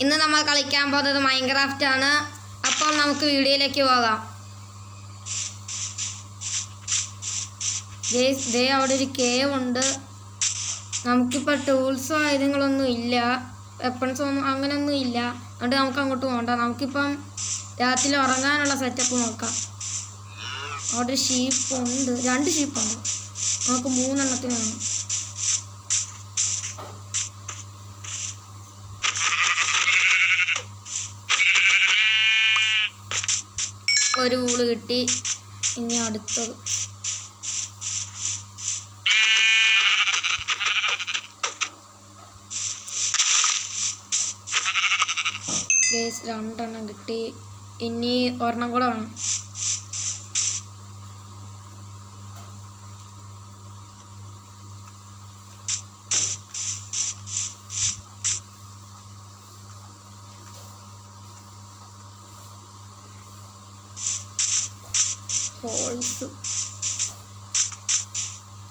ഇന്ന് നമ്മൾ കളിക്കാൻ പോകുന്നത് മൈൻക്രാഫ്റ്റ് ആണ്. അപ്പോൾ നമുക്ക് വീഡിയോയിലേക്ക് പോകാം. ദേ അവിടെ ഒരു കേവ് ഉണ്ട്. നമുക്കിപ്പോൾ ടൂൾസോ കാര്യങ്ങളൊന്നും ഇല്ല, വെപ്പൺസോ ഒന്നും അങ്ങനെയൊന്നും ഇല്ല. അതുകൊണ്ട് നമുക്ക് അങ്ങോട്ട് പോകണ്ട. നമുക്കിപ്പം രാത്രി ഉറങ്ങാനുള്ള സെറ്റപ്പ് നോക്കാം. അവിടെ ഷീപ്പുണ്ട്, 2 ഷീപ്പുണ്ട്. നമുക്ക് 3 എണ്ണത്തിന് വേണം. ഒരു ഊള് കിട്ടി. ഇനി അടുത്തത്. ഗൈസ് 2 എണ്ണം കിട്ടി. ഇനി ഒരെണ്ണം കൂടെ വേണം. ഹോൾസ്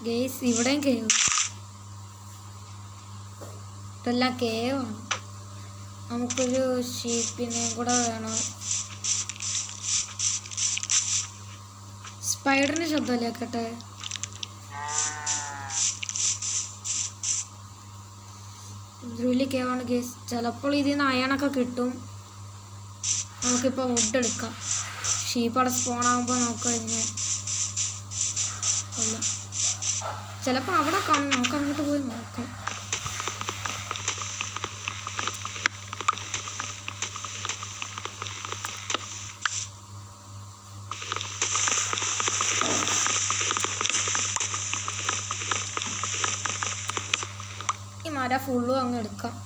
ഗൈസ് ഇവിടെയും കേവ്. ഇതെല്ലാം കേവാണ്. നമുക്കൊരു ഷീപ്പിനെ കൂടെ വേണം. സ്പൈഡറിന് ശബ്ദമല്ലേ കേട്ടെ. വലിയ കേവാണ് ഗൈസ്. ചിലപ്പോൾ ഇതിൽ നിന്ന് അയണൊക്കെ കിട്ടും. നമുക്കിപ്പോൾ വുഡ് എടുക്കാം. ഷീപ്പ് അവിടെ സ്പോണാകുമ്പോൾ നമുക്ക് കഴിഞ്ഞ് അല്ല, ചിലപ്പോൾ അവിടെ കാണും. നമുക്ക് അങ്ങോട്ട് പോയി നോക്കാം. ഈ മര ഫുള്ളും അങ്ങ് എടുക്കാം.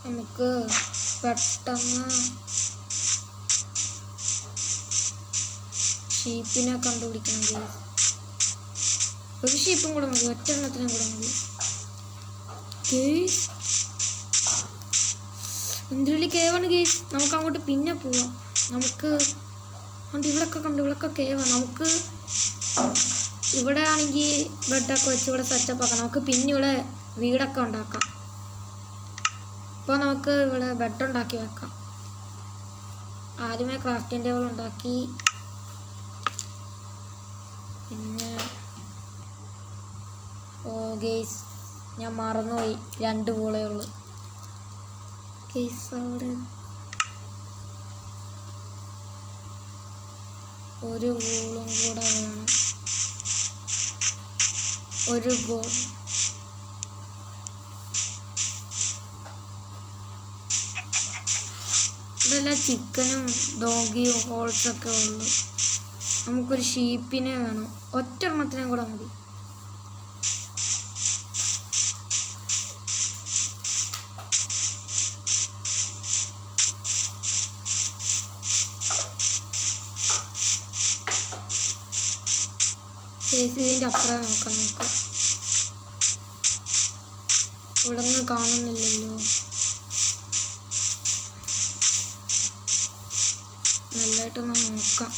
നമുക്ക് പെട്ടെന്ന് ഷീപ്പിനെ കണ്ടുപിടിക്കണം. ഒരു ഷീപ്പും കൂടെ മതി, 1 എണ്ണത്തിനും കൂടെ മതി. എന്തൊരു കേവാണ് ഗേസ്. നമുക്ക് അങ്ങോട്ട് പിന്നെ പോവാം. നമുക്ക് ഇവിടൊക്കെ കണ്ടു, ഇവിടൊക്കെ കേവാണ്. നമുക്ക് ഇവിടെ ആണെങ്കിൽ ബെഡൊക്കെ വെച്ച് ഇവിടെ സെറ്റപ്പ് ആക്കാം. നമുക്ക് പിന്നെ ഇവിടെ വീടൊക്കെ ഉണ്ടാക്കാം. ഇപ്പോൾ നമുക്ക് ഇവിടെ ബെഡ് ഉണ്ടാക്കി വെക്കാം. ആദ്യമേ ക്രാഫ്റ്റിംഗ് ടേബിൾ ഉണ്ടാക്കി. പിന്നെ ഗേസ് ഞാൻ മറന്നുപോയി, 2 പൂളേ ഉള്ളു ഗേസ്. അവിടെ ഒരു പൂളും കൂടെ വേണം. ഒരു ബോൾ. ഇതെല്ലാം ചിക്കനും ഡോഗിയും ഹോൾസൊക്കെ ഉള്ളു. നമുക്കൊരു ഷീപ്പിനെ വേണം. 1 എണ്ണത്തിനും കൂടെ മതി. ഇതിൻ്റെ അപ്പുറം നോക്കാം. നമുക്ക് ഇവിടെ നിന്ന് കാണുന്നില്ലല്ലോ. നല്ലതായിട്ടൊന്ന് നോക്കാം.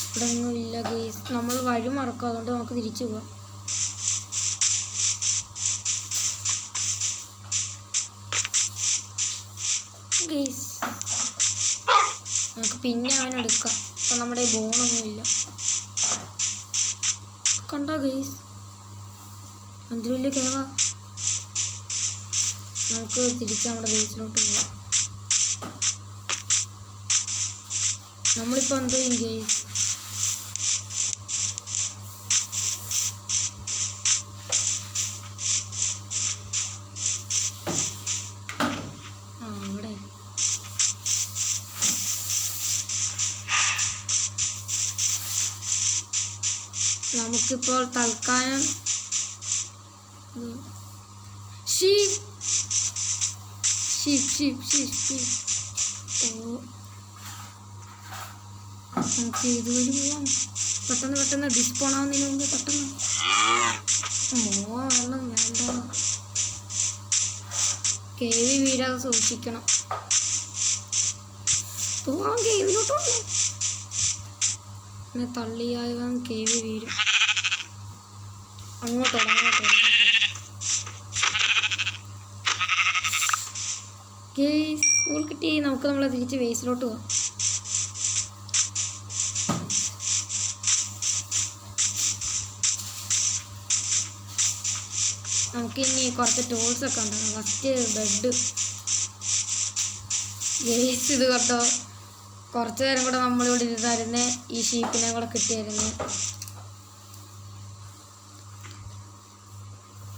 ഇവിടെ ഒന്നും ഇല്ല ഗേസ്. നമ്മൾ വഴി മറക്കും. അതുകൊണ്ട് നമുക്ക് തിരിച്ചു പോവാം. ഗേസ് നമുക്ക് പിന്നെ അവനെടുക്കാം. അപ്പം നമ്മുടെ ബോണൊന്നുമില്ല. കണ്ടോ ഗൈസ്, എന്ത് വലിയ കേവാ. നമുക്ക് തിരിച്ച് നമ്മുടെ ബേസിലോട്ട് പോവാം. നമ്മളിപ്പോൾ എന്ത് ചെയ്യും ഗൈസ്? ഇവിടെ നമുക്കിപ്പോൾ തൽക്കാലം നമുക്ക് ഇതുവഴി പോവാം. പെട്ടെന്ന് ഡിസ്പോൺ ആവുന്നതിന് മുമ്പ് പെട്ടെന്ന് വെള്ളം വേണം. കേവി വീഴാതെ സൂക്ഷിക്കണം. കേവിലോട്ടുള്ളൂ പിന്നെ തള്ളിയായാൽ കേവി വീഴും. അങ്ങോട്ടോ കിട്ടി. നമുക്ക് നമ്മളെ തിരിച്ച് വേസിലോട്ട് പോവാം. നമുക്കിനി കുറച്ച് ടൂൾസൊക്കെ ഉണ്ടാകും. First bed waste. ഇത് കേട്ടോ, കുറച്ച് നേരം കൂടെ നമ്മളിവിടെ ഇരുന്നായിരുന്നേ ഈ ഷീപ്പിനെ കൂടെ കിട്ടിയായിരുന്നു.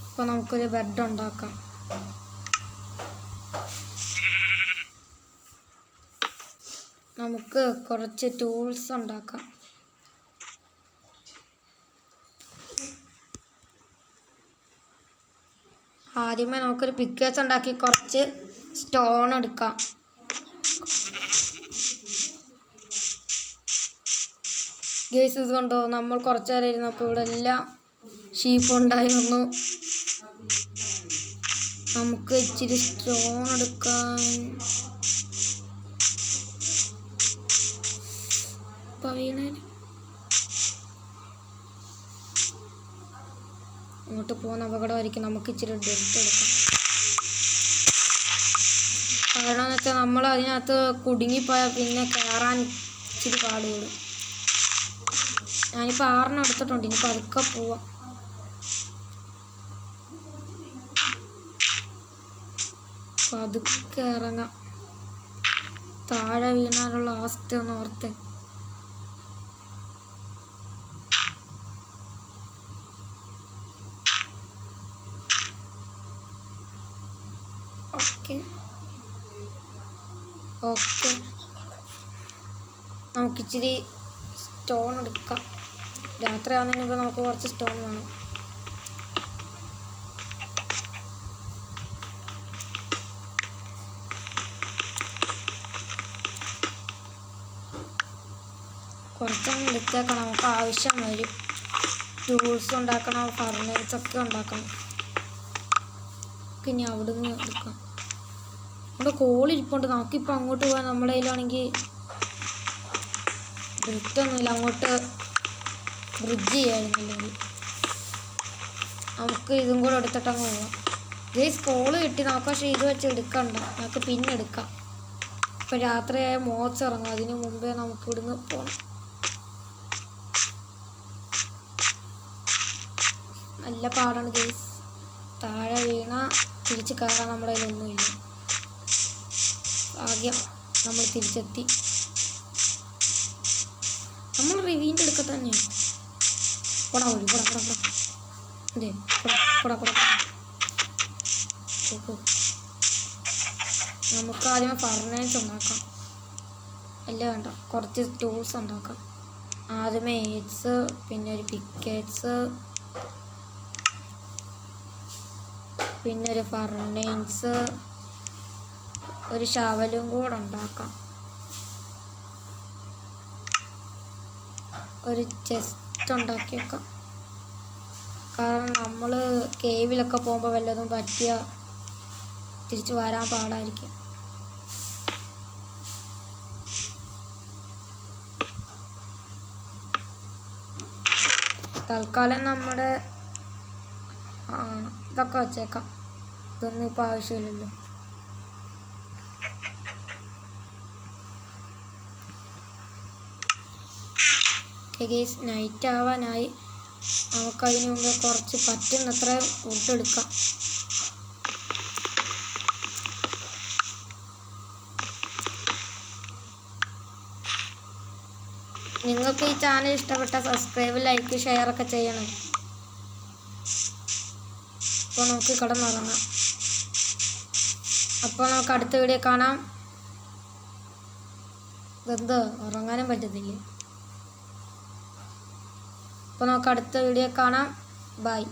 അപ്പോൾ നമുക്കൊരു ബെഡ് ഉണ്ടാക്കാം. നമുക്ക് കുറച്ച് ടൂൾസ് ഉണ്ടാക്കാം. ആദ്യമേ നമുക്കൊരു പിക്കേഴ്സ് ഉണ്ടാക്കി കുറച്ച് സ്റ്റോൺ എടുക്കാം. ഗൈസ് ഇത് കണ്ടോ, നമ്മൾ കുറച്ച് നേരം ഇരുന്നപ്പോൾ ഇവിടെ എല്ലാം ഷീപ്പ് ഉണ്ടായി വന്നു. നമുക്ക് ഇച്ചിരി സ്റ്റോൺ എടുക്കാം. അങ്ങോട്ട് പോകുന്ന അപകടമായിരിക്കും. നമുക്ക് ഇച്ചിരി ഡെൽറ്റ് എടുക്കാം. കാരണം എന്ന് വെച്ചാൽ നമ്മൾ അതിനകത്ത് കുടുങ്ങിപ്പോയാൽ പിന്നെ കയറാൻ ഇച്ചിരി പാടുപെടും. ഞാനിപ്പോൾ 6 എടുത്തിട്ടുണ്ട്. ഇനിയിപ്പോൾ അതൊക്കെ പോവാം. പതുക്കെ ഇറങ്ങാം. താഴെ വീണാലുള്ള അവസ്ഥ ഒന്ന് ഓർത്ത്. ഓക്കെ നമുക്കിച്ചിരി സ്റ്റോൺ എടുക്കാം. രാത്രി ആകുന്നതിന് നമുക്ക് കുറച്ച് സ്റ്റോൺ വേണം. കുറച്ചൊന്നും എടുത്തേക്കണം. നമുക്ക് ആവശ്യം വരും. ടൂൾസ് ഉണ്ടാക്കണം, ഫർണിച്ചറൊക്കെ ഉണ്ടാക്കണം. ഇനി അവിടെ നിന്ന് എടുക്കാം. നമ്മുടെ കോളിരിപ്പുണ്ട്. നമുക്കിപ്പോൾ അങ്ങോട്ട് പോകാൻ നമ്മുടെ കയ്യിലാണെങ്കിൽ ബ്രിഡ്ജൊന്നുമില്ല. അങ്ങോട്ട് ബ്രിഡ്ജ് ചെയ്യായിരുന്നില്ലെങ്കിൽ നമുക്ക് ഇതും കൂടെ എടുത്തിട്ടങ്ങ് പോവാം. ഗൈസ് കോള് കിട്ടി. നമുക്ക് പക്ഷേ ഇത് വെച്ച് എടുക്കണ്ട, നമുക്ക് പിന്നെ എടുക്കാം. ഇപ്പം രാത്രിയായ മോച്ച് ഇറങ്ങും. അതിന് മുമ്പേ നമുക്ക് ഇവിടുന്ന് പോകണം. നല്ല പാടാണ് ഗൈസ്. താഴെ വീണ തിരിച്ച് കയറാൻ നമ്മുടെ കയ്യിലൊന്നുമില്ല. ഭാഗ്യം നമ്മൾ തിരിച്ചെത്തി. നമ്മൾ റിവീൻ്റെ എടുക്ക തന്നെയാണ്. നമുക്ക് ആദ്യം ഫർണേഴ്സ് ഉണ്ടാക്കാം. അല്ല വേണ്ട, കുറച്ച് ടൂൾസ് ഉണ്ടാക്കാം. ആദ്യമേ എയ്ഡ്സ്, പിന്നെ ഒരു പിക്കേറ്റ്സ്, പിന്നെ ഒരു ഫർണേഴ്സ്, ഒരു ഷവലും കൂടെ ഉണ്ടാക്കാം. ഒരു ചെസ്റ്റ് ഉണ്ടാക്കി വെക്കാം. കാരണം നമ്മൾ കേവിലൊക്കെ പോകുമ്പോൾ വല്ലതും പറ്റിയ തിരിച്ച് വരാൻ പാടായിരിക്കും. തൽക്കാലം നമ്മുടെ ഇതൊക്കെ വെച്ചേക്കാം. ഇതൊന്നും ഇപ്പോൾ ആവശ്യമില്ലല്ലോ. ഗൈസ് നൈറ്റ് ആവാനായി. നമുക്കതിന് മുമ്പ് കുറച്ച് പറ്റുന്നത്ര ഫുഡ് എടുക്കാം. നിങ്ങൾക്ക് ഈ ചാനൽ ഇഷ്ടപ്പെട്ട സബ്സ്ക്രൈബ്, ലൈക്ക്, ഷെയർ ഒക്കെ ചെയ്യണം. അപ്പോൾ നമുക്ക് കിടന്നുറങ്ങാം. അപ്പോൾ നമുക്ക് അടുത്ത വീഡിയോ കാണാം. ഇതെന്തോ ഉറങ്ങാനും പറ്റത്തില്ല. അപ്പോൾ നമുക്ക് അടുത്ത വീഡിയോ കാണാം. ബൈ.